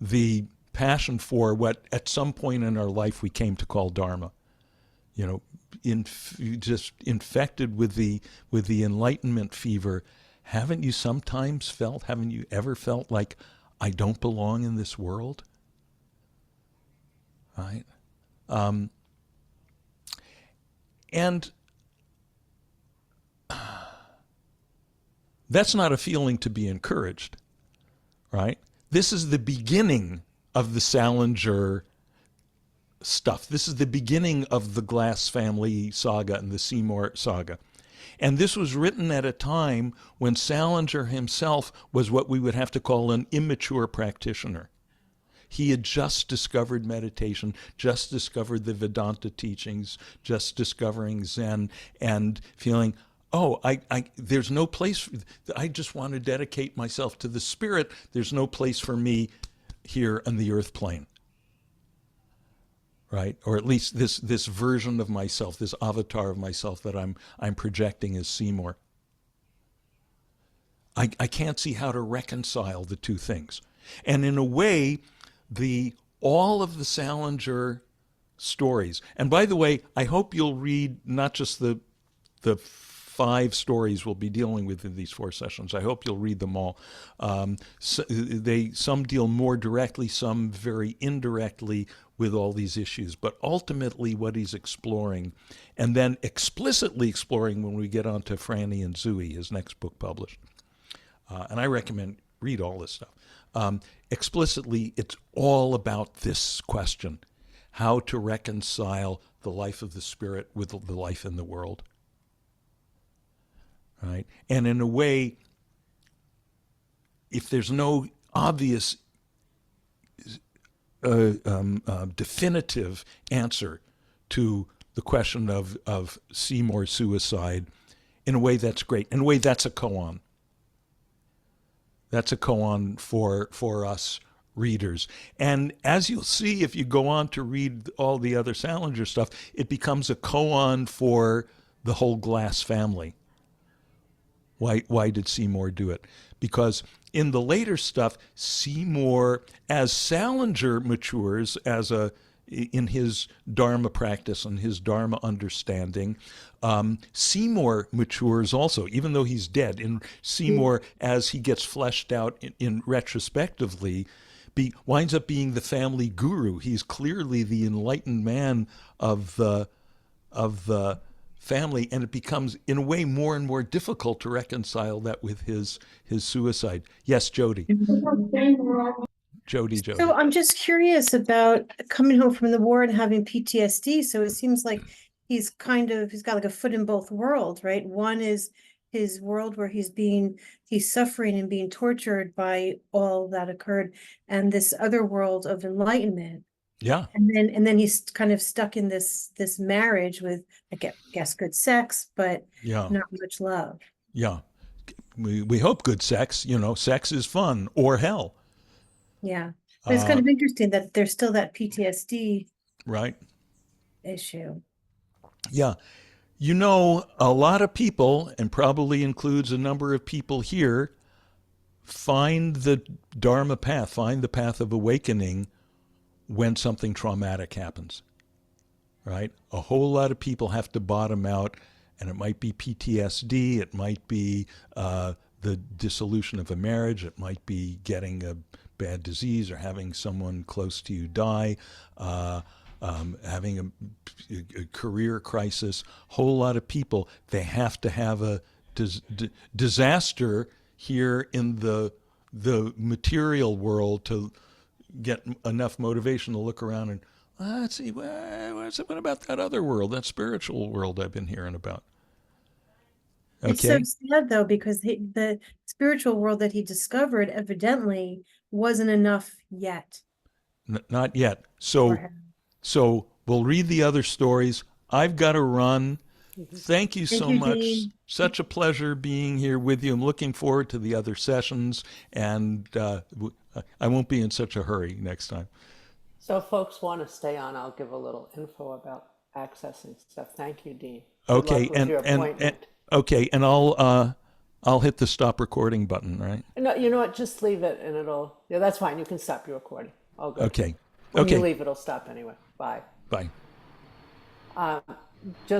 the passion for what at some point in our life we came to call Dharma, just infected with the enlightenment fever, haven't you ever felt like I don't belong in this world? Right? And that's not a feeling to be encouraged, right? This is the beginning of the Salinger stuff. This is the beginning of the Glass family saga and the Seymour saga. And this was written at a time when Salinger himself was what we would have to call an immature practitioner. He had just discovered meditation, just discovered the Vedanta teachings, just discovering Zen, and feeling, there's no place. I just want to dedicate myself to the spirit. There's no place for me here on the earth plane, right? Or at least this version of myself, this avatar of myself that I'm projecting as Seymour. I can't see how to reconcile the two things, and in a way, all of the Salinger stories. And by the way, I hope you'll read not just the 5 stories we'll be dealing with in these 4 sessions. I hope you'll read them all. Some deal more directly, some very indirectly with all these issues. But ultimately what he's exploring, and then explicitly exploring when we get on to Franny and Zooey, his next book published. And I recommend read all this stuff. Explicitly, it's all about this question: how to reconcile the life of the spirit with the life in the world. Right? And in a way, if there's no obvious definitive answer to the question of Seymour's suicide, in a way that's great. In a way, that's a koan. That's a koan for us readers. And as you'll see, if you go on to read all the other Salinger stuff, it becomes a koan for the whole Glass family. Why did Seymour do it? Because in the later stuff, Seymour, as Salinger matures in his Dharma practice and his Dharma understanding, Seymour matures also, even though he's dead. And Seymour, as he gets fleshed out in retrospectively, winds up being the family guru. He's clearly the enlightened man of the family, and it becomes, in a way, more and more difficult to reconcile that with his suicide. Yes, Jody. Jody. So I'm just curious about coming home from the war and having PTSD. So it seems like he's got like a foot in both worlds, right? One is his world where he's suffering and being tortured by all that occurred, and this other world of enlightenment. Yeah. And then he's kind of stuck in this marriage with, I guess, good sex, but not much love. Yeah. We hope good sex, sex is fun, or hell. Yeah. But it's kind of interesting that there's still that PTSD issue. Yeah. A lot of people, and probably includes a number of people here, find the Dharma path, find the path of awakening when something traumatic happens. right? A whole lot of people have to bottom out, and it might be PTSD, it might be the dissolution of a marriage, it might be getting a bad disease or having someone close to you die, having a career crisis. Whole lot of people, they have to have a disaster here in the material world to get enough motivation to look around and let's see, what about that other world, that spiritual world I've been hearing about? It's Okay. so sad though, because the spiritual world that he discovered evidently wasn't enough yet Not yet. for him. So we'll read the other stories. I've got to run. Thank you Thank so you, much. Dean. Such a pleasure being here with you. I'm looking forward to the other sessions, and I won't be in such a hurry next time. So if folks want to stay on, I'll give a little info about accessing stuff. Thank you, Dean. Good Okay, luck with your appointment. okay, and I'll hit the stop recording button, right? No, you know what? Just leave it, and yeah, that's fine. You can stop your recording. All good. Okay. When Okay. you leave, it'll stop anyway. Bye. Bye. Just